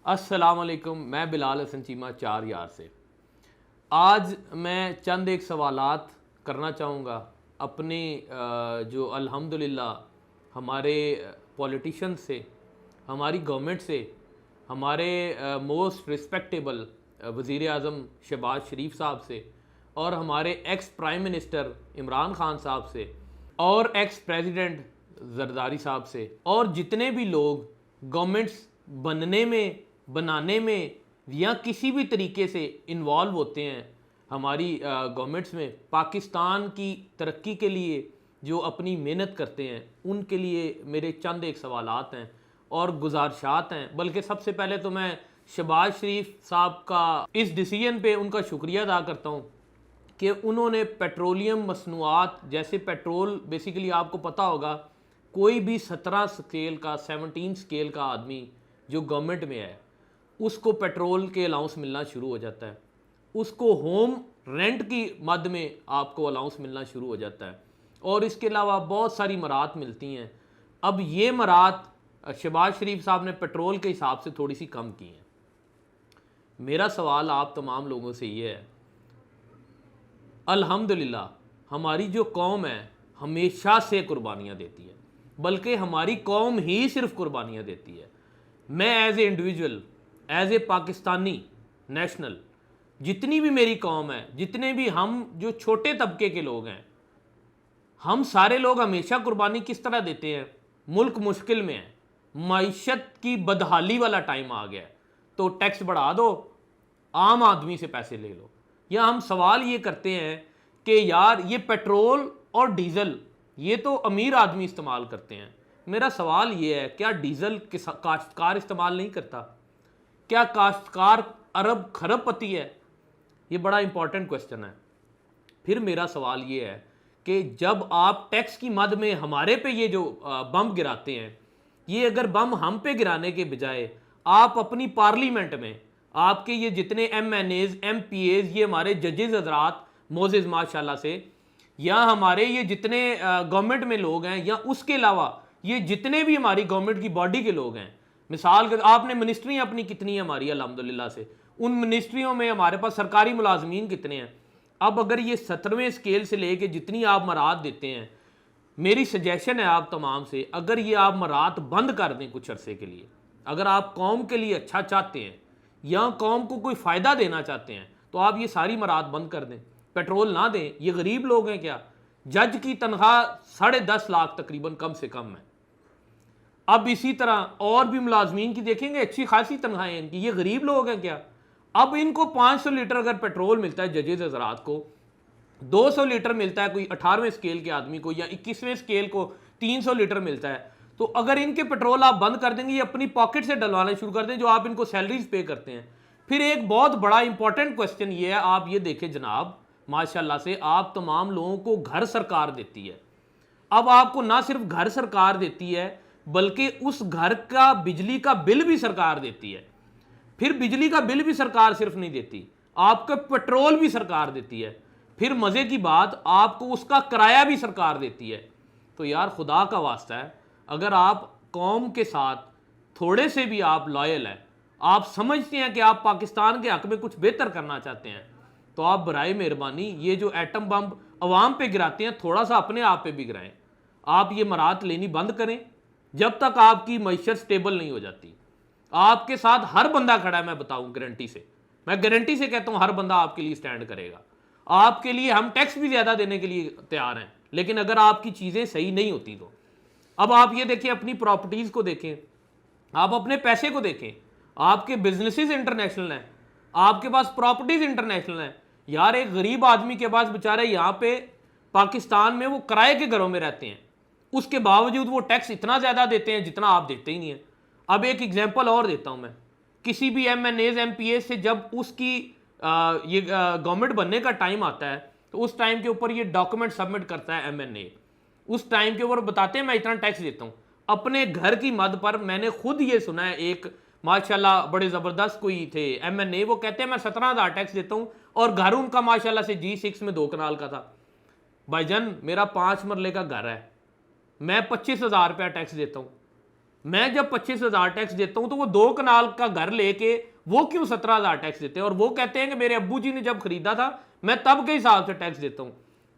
अस्सलाम वालेकुम, मैं बिलाल हसन चीमा 4 यार से। आज मैं चंद एक सवालात करना चाहूँगा अपने जो अल्हम्दुलिल्लाह हमारे पॉलिटिशियन से, हमारी गवर्नमेंट से, हमारे मोस्ट रिस्पेक्टेबल वज़ीर आज़म शहबाज शरीफ साहब से और हमारे ex prime minister Imran Khan साहब से और एक्स प्रेसिडेंट जरदारी साहब से और जितने भी लोग गवर्नमेंट्स बनने में, बनाने में या किसी भी तरीके से इन्वॉल्व होते हैं हमारी गवर्नमेंट्स में, पाकिस्तान की तरक्की के लिए जो अपनी मेहनत करते हैं, उनके लिए मेरे चंद एक सवालात हैं और गुजारिशात हैं। बल्कि सबसे पहले तो मैं शहबाज शरीफ साहब का इस डिसीजन पे उनका शुक्रिया अदा करता हूँ कि उन्होंने पेट्रोलियम मसनूआत, जैसे पेट्रोल बेसिकली आपको पता होगा, कोई भी 17 स्केल का, 17 स्केल का आदमी जो गवर्नमेंट में है उसको पेट्रोल के अलाउंस मिलना शुरू हो जाता है, उसको होम रेंट की मद में आपको अलाउंस मिलना शुरू हो जाता है और इसके अलावा बहुत सारी मराहत मिलती हैं। अब ये मराहत शहबाज शरीफ साहब ने पेट्रोल के हिसाब से थोड़ी सी कम की हैं। मेरा सवाल आप तमाम लोगों से ये है, अल्हम्दुलिल्लाह हमारी जो कौम है हमेशा से कुर्बानियाँ देती है, बल्कि हमारी कौम ही सिर्फ कुर्बानियाँ देती है। मैं as a individual, as a Pakistani national, जितनी भी मेरी कौम है, जितने भी हम जो छोटे तबके के लोग हैं, हम सारे लोग हमेशा कुर्बानी किस तरह देते हैं? मुल्क मुश्किल में है, मईशत की बदहाली वाला टाइम आ गया है तो टैक्स बढ़ा दो, आम आदमी से पैसे ले लो। या हम सवाल ये करते हैं कि यार ये पेट्रोल और डीज़ल ये तो अमीर आदमी इस्तेमाल करते हैं। मेरा सवाल ये है, क्या डीज़ल काश्तकार इस्तेमाल नहीं करता? क्या काश्तकार अरब खरबपति है? ये बड़ा इंपॉर्टेंट क्वेश्चन है। फिर मेरा सवाल ये है कि जब आप टैक्स की मद में हमारे पे ये जो बम गिराते हैं, ये अगर बम हम पे गिराने के बजाय आप अपनी पार्लियामेंट में, आपके ये जितने MNAs, MPAs, ये हमारे जजेस हजरात मोजेज माशाल्लाह से, या हमारे ये जितने गवर्नमेंट में लोग हैं, या उसके अलावा ये जितने भी हमारी गवर्नमेंट की बॉडी के लोग हैं, मिसाल के आपने मिनिस्ट्रियाँ अपनी कितनी है हमारी अल्हम्दुलिल्लाह से, उन मिनिस्ट्रियों में हमारे पास सरकारी मुलाजमीन कितने हैं। अब अगर ये 17वें स्केल से लेके जितनी आप मराहत देते हैं, मेरी सजेशन है आप तमाम से, अगर ये आप मराहत बंद कर दें कुछ अरसे के लिए, अगर आप कौम के लिए अच्छा चाहते हैं या कौम को कोई फ़ायदा देना चाहते हैं, तो आप ये सारी मराहत बंद कर दें, पेट्रोल ना दें। ये गरीब लोग हैं क्या? जज की तनख्वाह 10.5 लाख तकरीबन कम से कम है। अब इसी तरह और भी मुलाजमीन की देखेंगे, अच्छी खासी तनख्वाहें इनकी, ये गरीब लोग हैं क्या? अब इनको 500 लीटर अगर पेट्रोल मिलता है जजेज हजरात को, 200 लीटर मिलता है कोई 18वें स्केल के आदमी को, या 21वें स्केल को 300 लीटर मिलता है, तो अगर इनके पेट्रोल आप बंद कर देंगे, ये अपनी पॉकेट से डलवाना शुरू कर दें जो आप इनको सैलरीज पे करते हैं। फिर एक बहुत बड़ा इंपॉर्टेंट क्वेश्चन ये है, आप ये देखें जनाब, माशाल्लाह से आप तमाम लोगों को घर सरकार देती है। अब आपको ना सिर्फ घर सरकार देती है, बल्कि उस घर का बिजली का बिल भी सरकार देती है। फिर बिजली का बिल भी सरकार सिर्फ नहीं देती, आपका पेट्रोल भी सरकार देती है। फिर मज़े की बात, आपको उसका किराया भी सरकार देती है। तो यार खुदा का वास्ता है, अगर आप कौम के साथ थोड़े से भी आप लॉयल हैं, आप समझते हैं कि आप पाकिस्तान के हक में कुछ बेहतर करना चाहते हैं, तो आप बराए मेहरबानी ये जो एटम बम अवाम पे गिराते हैं, थोड़ा सा अपने आप पे भी गिराएं। आप ये मराहत लेनी बंद करें जब तक आपकी मईशत स्टेबल नहीं हो जाती। आपके साथ हर बंदा खड़ा है, मैं बताऊं गारंटी से, मैं गारंटी से कहता हूं हर बंदा आपके लिए स्टैंड करेगा। आपके लिए हम टैक्स भी ज़्यादा देने के लिए तैयार हैं, लेकिन अगर आपकी चीज़ें सही नहीं होती तो। अब आप ये देखें, अपनी प्रॉपर्टीज़ को देखें, आप अपने पैसे को देखें, आपके बिजनेसेस इंटरनेशनल हैं, आपके पास प्रॉपर्टीज़ इंटरनेशनल हैं। यार एक गरीब आदमी के पास बेचारे यहाँ पे पाकिस्तान में वो किराए के घरों में रहते हैं, उसके बावजूद वो टैक्स इतना ज़्यादा देते हैं जितना आप देते ही नहीं है। अब एक एग्जांपल और देता हूँ मैं, किसी भी MNAs MPAs से जब उसकी ये गवर्नमेंट बनने का टाइम आता है, तो उस टाइम के ऊपर ये डॉक्यूमेंट सबमिट करता है MNA, उस टाइम के ऊपर बताते हैं मैं इतना टैक्स देता हूँ अपने घर की मद पर। मैंने खुद ये सुना है, एक माशाल्लाह बड़े ज़बरदस्त कोई थे MNA, वो कहते हैं मैं 17,000 टैक्स देता हूँ और घर उनका माशाल्लाह से G6 में 2 कनाल का था। भाईजान मेरा 5 मरले का घर है, मैं 25,000 रुपया टैक्स देता हूँ, मैं जब 25,000 टैक्स देता हूं तो वो 2 कनाल का घर लेके वो क्यों 17,000 टैक्स देते हैं? और वो कहते हैं कि मेरे अब्बू जी ने जब खरीदा था मैं तब के हिसाब से टैक्स देता हूं।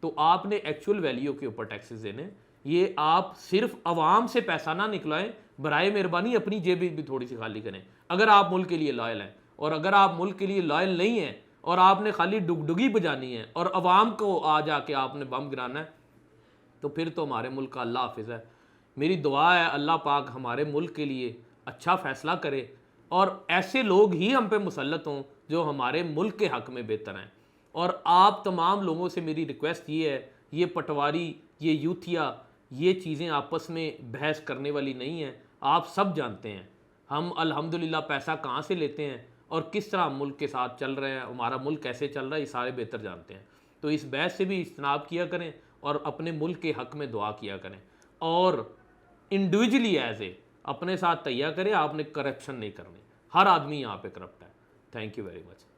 तो आपने एक्चुअल वैल्यू के ऊपर टैक्सेस देने। ये आप सिर्फ आवाम से पैसा ना निकलाएं, बराए मेहरबानी अपनी जेब भी थोड़ी सी खाली करें अगर आप मुल्क के लिए लॉयल हैं। और अगर आप मुल्क के लिए लॉयल नहीं हैं और आपने खाली डुगडुगी बजानी है और अवाम को आ जाके आपने बम गिराना है, तो फिर तो हमारे मुल्क का अल्लाह हाफिज़ है। मेरी दुआ है अल्लाह पाक हमारे मुल्क के लिए अच्छा फ़ैसला करे और ऐसे लोग ही हम पे मुसल्लत हों जो हमारे मुल्क के हक़ में बेहतर हैं। और आप तमाम लोगों से मेरी रिक्वेस्ट ये है, ये पटवारी, ये यूथिया, ये चीज़ें आपस में बहस करने वाली नहीं हैं। आप सब जानते हैं हम अल्हम्दुलिल्लाह पैसा कहाँ से लेते हैं और किस तरह हम मुल्क के साथ चल रहे हैं, हमारा मुल्क कैसे चल रहा है, ये सारे बेहतर जानते हैं। तो इस बहस से भी इज्तनाब किया करें और अपने मुल्क के हक़ में दुआ किया करें और इंडिविजुअली एज ए अपने साथ तैयार करें। आपने करप्शन नहीं करनी, हर आदमी यहाँ पे करप्ट है। Thank you very much.